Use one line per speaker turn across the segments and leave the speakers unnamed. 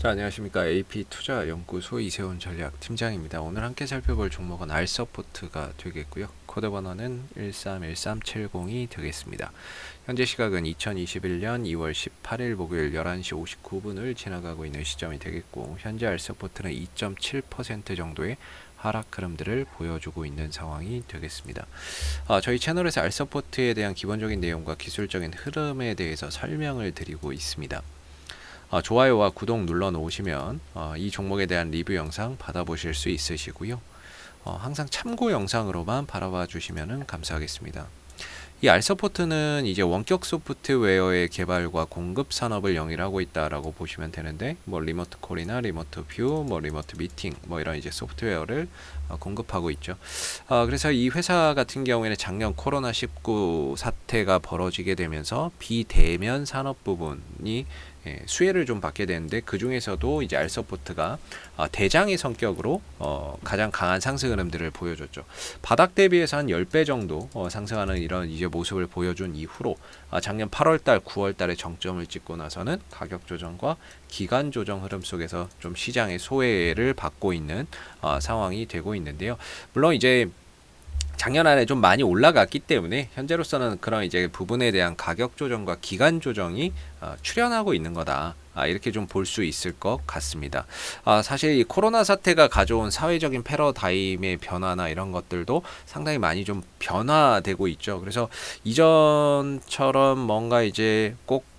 자, 안녕하십니까. AP투자연구소 이세훈 전략팀장입니다. 오늘 함께 살펴볼 종목은 알서포트가 되겠고요. 코드 번호는 131370이 되겠습니다. 현재 시각은 2021년 2월 18일 목요일 11시 59분을 지나가고 있는 시점이 되겠고, 현재 알서포트는 2.7% 정도의 하락 흐름들을 보여주고 있는 상황이 되겠습니다. 저희 채널에서 알서포트에 대한 기본적인 내용과 기술적인 흐름에 대해서 설명을 드리고 있습니다. 좋아요와 구독 눌러 놓으시면 이 종목에 대한 리뷰 영상 받아보실 수 있으시고요. 항상 참고 영상으로만 바라봐 주시면 감사하겠습니다. 이 알서포트는 이제 원격 소프트웨어의 개발과 공급 산업을 영위하고 있다라고 보시면 되는데, 뭐 리모트 콜이나 리모트 뷰, 뭐 리모트 미팅, 뭐 이런 이제 소프트웨어를 공급하고 있죠. 그래서 이 회사 같은 경우에는 작년 코로나19 사태가 벌어지게 되면서 비대면 산업 부분이 수혜를 좀 받게 되는데, 그 중에서도 이제 알서포트가 대장의 성격으로 가장 강한 상승 흐름들을 보여줬죠. 바닥 대비해서 한 10배 정도 상승하는 이런 이제 모습을 보여준 이후로 작년 8월달, 9월달에 정점을 찍고 나서는 가격 조정과 기간 조정 흐름 속에서 좀 시장의 소외를 받고 있는 상황이 되고 있는데요. 물론 이제 작년 안에 좀 많이 올라갔기 때문에 현재로서는 그런 이제 부분에 대한 가격 조정과 기간 조정이 출현하고 있는 거다. 이렇게 좀 볼 수 있을 것 같습니다. 사실 이 코로나 사태가 가져온 사회적인 패러다임의 변화나 이런 것들도 상당히 많이 좀 변화되고 있죠. 그래서 이전처럼 뭔가 이제 꼭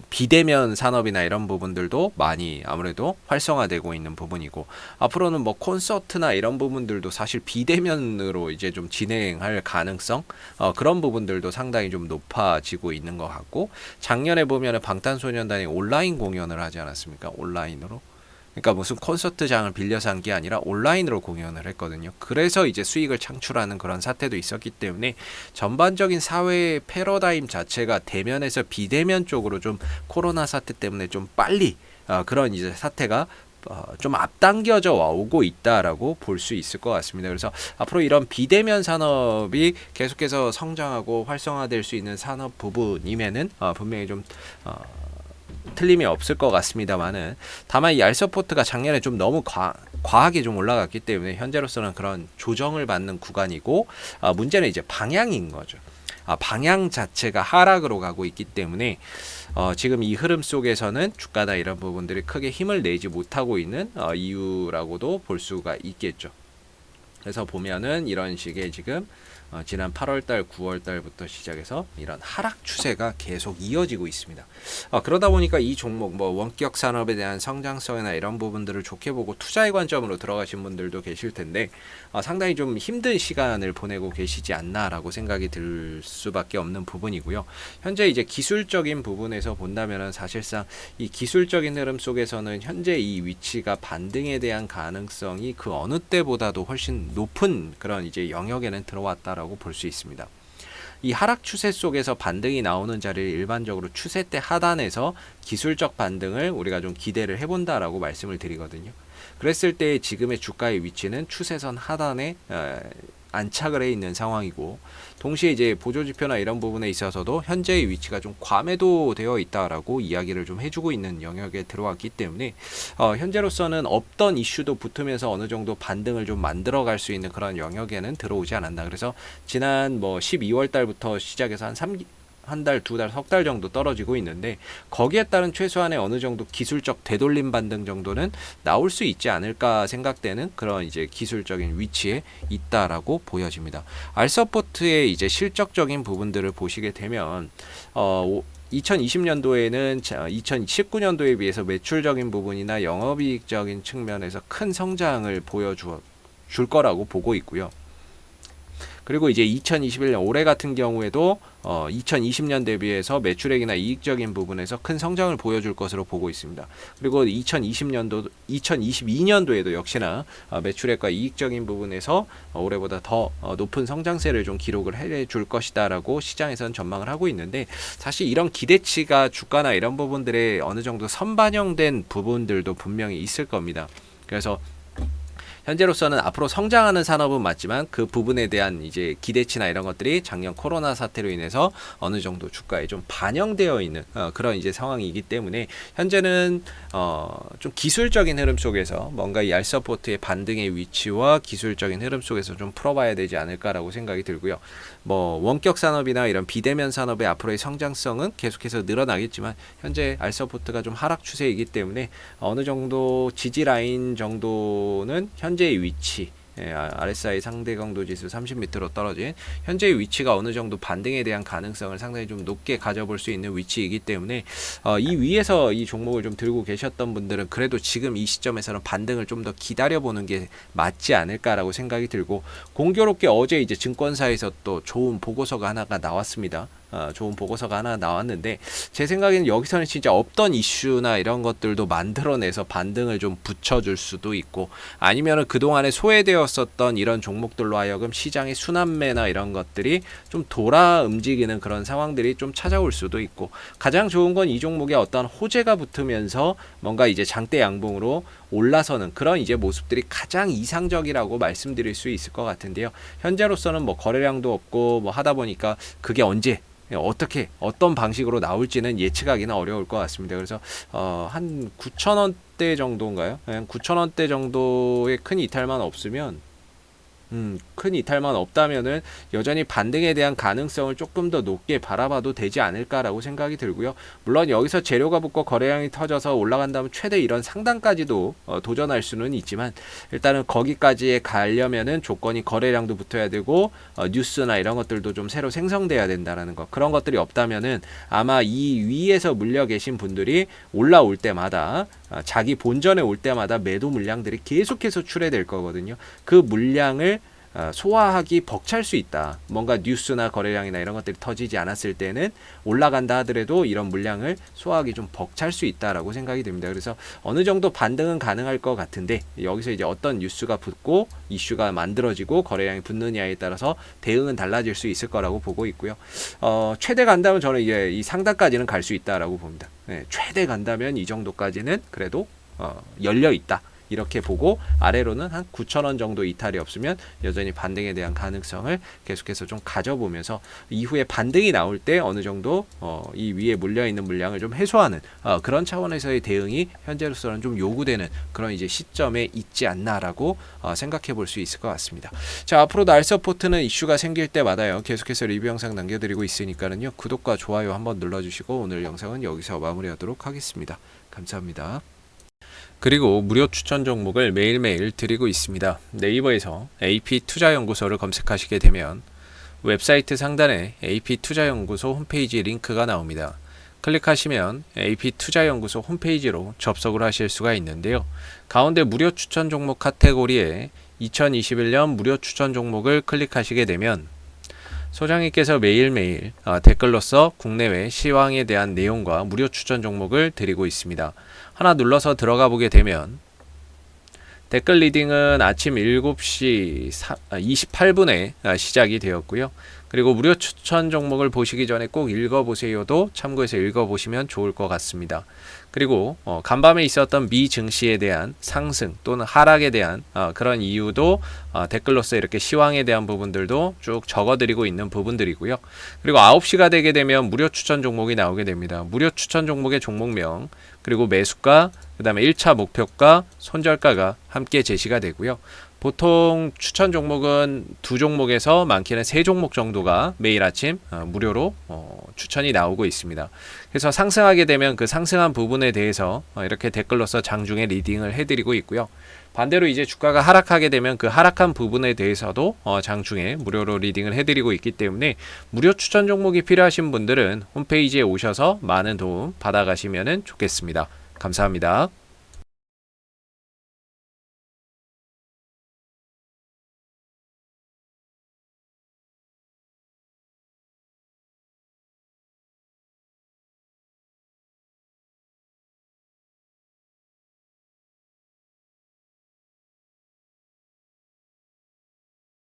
비대면 산업이나 이런 부분들도 많이 아무래도 활성화되고 있는 부분이고, 앞으로는 뭐 콘서트나 이런 부분들도 사실 비대면으로 이제 좀 진행할 가능성, 그런 부분들도 상당히 좀 높아지고 있는 것 같고, 작년에 보면은 방탄소년단이 온라인 공연을 하지 않았습니까? 온라인으로. 그러니까 무슨 콘서트장을 빌려서 한 게 아니라 온라인으로 공연을 했거든요. 그래서 이제 수익을 창출하는 그런 사태도 있었기 때문에 전반적인 사회의 패러다임 자체가 대면에서 비대면 쪽으로 좀 코로나 사태 때문에 좀 빨리 그런 이제 사태가 좀 앞당겨져 오고 있다라고 볼 수 있을 것 같습니다. 그래서 앞으로 이런 비대면 산업이 계속해서 성장하고 활성화될 수 있는 산업 부분임에는 분명히 좀 틀림이 없을 것 같습니다만은, 다만 이 알서포트가 작년에 좀 너무 과하게 좀 올라갔기 때문에 현재로서는 그런 조정을 받는 구간이고, 문제는 이제 방향인 거죠. 방향 자체가 하락으로 가고 있기 때문에 지금 이 흐름 속에서는 주가나 이런 부분들이 크게 힘을 내지 못하고 있는 이유라고도 볼 수가 있겠죠. 그래서 보면은 이런 식의 지금 지난 8월달, 9월달부터 시작해서 이런 하락 추세가 계속 이어지고 있습니다. 그러다 보니까 이 종목, 뭐 원격 산업에 대한 성장성이나 이런 부분들을 좋게 보고 투자의 관점으로 들어가신 분들도 계실 텐데, 상당히 좀 힘든 시간을 보내고 계시지 않나라고 생각이 들 수밖에 없는 부분이고요. 현재 이제 기술적인 부분에서 본다면은 사실상 이 기술적인 흐름 속에서는 현재 이 위치가 반등에 대한 가능성이 그 어느 때보다도 훨씬 높은 그런 이제 영역에는 들어왔다라고 볼 수 있습니다. 이 하락 추세 속에서 반등이 나오는 자리를 일반적으로 추세대 하단에서 기술적 반등을 우리가 좀 기대를 해본다라고 말씀을 드리거든요. 그랬을 때 지금의 주가의 위치는 추세선 하단에 안착을 해 있는 상황이고, 동시에 이제 보조지표나 이런 부분에 있어서도 현재의 위치가 좀 과매도되어 있다라고 이야기를 좀 해주고 있는 영역에 들어왔기 때문에 현재로서는 없던 이슈도 붙으면서 어느 정도 반등을 좀 만들어갈 수 있는 그런 영역에는 들어오지 않았나. 그래서 지난 뭐 12월 달부터 시작해서 한 달, 두 달, 석 달 정도 떨어지고 있는데, 거기에 따른 최소한의 어느 정도 기술적 되돌림 반등 정도는 나올 수 있지 않을까 생각되는 그런 이제 기술적인 위치에 있다라고 보여집니다. 알서포트의 이제 실적적인 부분들을 보시게 되면 2020년도에는 2019년도에 비해서 매출적인 부분이나 영업이익적인 측면에서 큰 성장을 보여줄 거라고 보고 있고요. 그리고 이제 2021년 올해 같은 경우에도 2020년 대비해서 매출액이나 이익적인 부분에서 큰 성장을 보여줄 것으로 보고 있습니다. 그리고 2022년도에도 역시나 매출액과 이익적인 부분에서 올해보다 더 높은 성장세를 좀 기록을 해줄 것이다라고 시장에서는 전망을 하고 있는데, 사실 이런 기대치가 주가나 이런 부분들에 어느 정도 선반영된 부분들도 분명히 있을 겁니다. 그래서 현재로서는 앞으로 성장하는 산업은 맞지만 그 부분에 대한 이제 기대치나 이런 것들이 작년 코로나 사태로 인해서 어느 정도 주가에 좀 반영되어 있는 그런 이제 상황이기 때문에 현재는 좀 기술적인 흐름 속에서 뭔가 이 알서포트의 반등의 위치와 기술적인 흐름 속에서 좀 풀어봐야 되지 않을까라고 생각이 들고요. 뭐 원격 산업이나 이런 비대면 산업의 앞으로의 성장성은 계속해서 늘어나겠지만 현재 알서포트가 좀 하락 추세이기 때문에 어느 정도 지지 라인 정도는 현재의 위치, RSI 상대 강도 지수 30m로 떨어진 현재의 위치가 어느 정도 반등에 대한 가능성을 상당히 좀 높게 가져볼 수 있는 위치이기 때문에 이 위에서 이 종목을 좀 들고 계셨던 분들은 그래도 지금 이 시점에서는 반등을 좀 더 기다려보는 게 맞지 않을까라고 생각이 들고, 공교롭게 어제 이제 증권사에서 또 좋은 보고서가 하나가 나왔습니다. 좋은 보고서가 하나 나왔는데 제 생각에는 여기서는 진짜 없던 이슈나 이런 것들도 만들어내서 반등을 좀 붙여줄 수도 있고, 아니면은 그동안에 소외되었었던 이런 종목들로 하여금 시장의 순환매나 이런 것들이 좀 돌아 움직이는 그런 상황들이 좀 찾아올 수도 있고, 가장 좋은 건 이 종목에 어떤 호재가 붙으면서 뭔가 이제 장대 양봉으로 올라서는 그런 이제 모습들이 가장 이상적이라고 말씀드릴 수 있을 것 같은데요. 현재로서는 뭐 거래량도 없고 뭐 하다 보니까 그게 언제 어떻게 어떤 방식으로 나올지는 예측하기는 어려울 것 같습니다. 그래서 한 9,000원대 정도인가요? 9,000원대 정도의 큰 이탈만 없으면 큰 이탈만 없다면은 여전히 반등에 대한 가능성을 조금 더 높게 바라봐도 되지 않을까라고 생각이 들고요. 물론 여기서 재료가 붙고 거래량이 터져서 올라간다면 최대 이런 상단까지도 도전할 수는 있지만, 일단은 거기까지에 가려면은 조건이 거래량도 붙어야 되고 뉴스나 이런 것들도 좀 새로 생성돼야 된다라는 것, 그런 것들이 없다면은 아마 이 위에서 물려 계신 분들이 올라올 때마다 자기 본전에 올 때마다 매도 물량들이 계속해서 출해될 거거든요. 그 물량을 소화하기 벅찰 수 있다. 뭔가 뉴스나 거래량이나 이런 것들이 터지지 않았을 때는 올라간다 하더라도 이런 물량을 소화하기 좀 벅찰 수 있다라고 생각이 됩니다. 그래서 어느 정도 반등은 가능할 것 같은데, 여기서 이제 어떤 뉴스가 붙고 이슈가 만들어지고 거래량이 붙느냐에 따라서 대응은 달라질 수 있을 거라고 보고 있고요. 최대 간다면 저는 이제 이 상단까지는 갈 수 있다라고 봅니다. 최대 간다면 이 정도까지는 그래도 열려 있다. 이렇게 보고 아래로는 한 9,000원 정도 이탈이 없으면 여전히 반등에 대한 가능성을 계속해서 좀 가져보면서 이후에 반등이 나올 때 어느 정도 이 위에 물려있는 물량을 좀 해소하는 그런 차원에서의 대응이 현재로서는 좀 요구되는 그런 이제 시점에 있지 않나라고 생각해 볼 수 있을 것 같습니다. 자, 앞으로도 알서포트는 이슈가 생길 때마다요 계속해서 리뷰 영상 남겨드리고 있으니까는요, 구독과 좋아요 한번 눌러주시고 오늘 영상은 여기서 마무리하도록 하겠습니다. 감사합니다. 그리고 무료 추천 종목을 매일매일 드리고 있습니다. 네이버에서 AP투자연구소를 검색하시게 되면 웹사이트 상단에 AP투자연구소 홈페이지 링크가 나옵니다. 클릭하시면 AP투자연구소 홈페이지로 접속을 하실 수가 있는데요. 가운데 무료 추천 종목 카테고리에 2021년 무료 추천 종목을 클릭하시게 되면 소장님께서 매일매일 댓글로서 국내외 시황에 대한 내용과 무료 추천 종목을 드리고 있습니다. 하나 눌러서 들어가 보게 되면 댓글 리딩은 아침 7시 28분에 시작이 되었고요. 그리고 무료 추천 종목을 보시기 전에 꼭 읽어보세요도 참고해서 읽어보시면 좋을 것 같습니다. 그리고 간밤에 있었던 미 증시에 대한 상승 또는 하락에 대한 그런 이유도 댓글로서 이렇게 시황에 대한 부분들도 쭉 적어드리고 있는 부분들이고요. 그리고 9시가 되게 되면 무료 추천 종목이 나오게 됩니다. 무료 추천 종목의 종목명, 그리고 매수가, 그 다음에 1차 목표가, 손절가가 함께 제시가 되고요. 보통 추천 종목은 2종목에서 많게는 3종목 정도가 매일 아침 무료로 추천이 나오고 있습니다. 그래서 상승하게 되면 그 상승한 부분에 대해서 이렇게 댓글로서 장중에 리딩을 해드리고 있고요. 반대로 이제 주가가 하락하게 되면 그 하락한 부분에 대해서도 장중에 무료로 리딩을 해드리고 있기 때문에 무료 추천 종목이 필요하신 분들은 홈페이지에 오셔서 많은 도움 받아가시면 좋겠습니다. 감사합니다.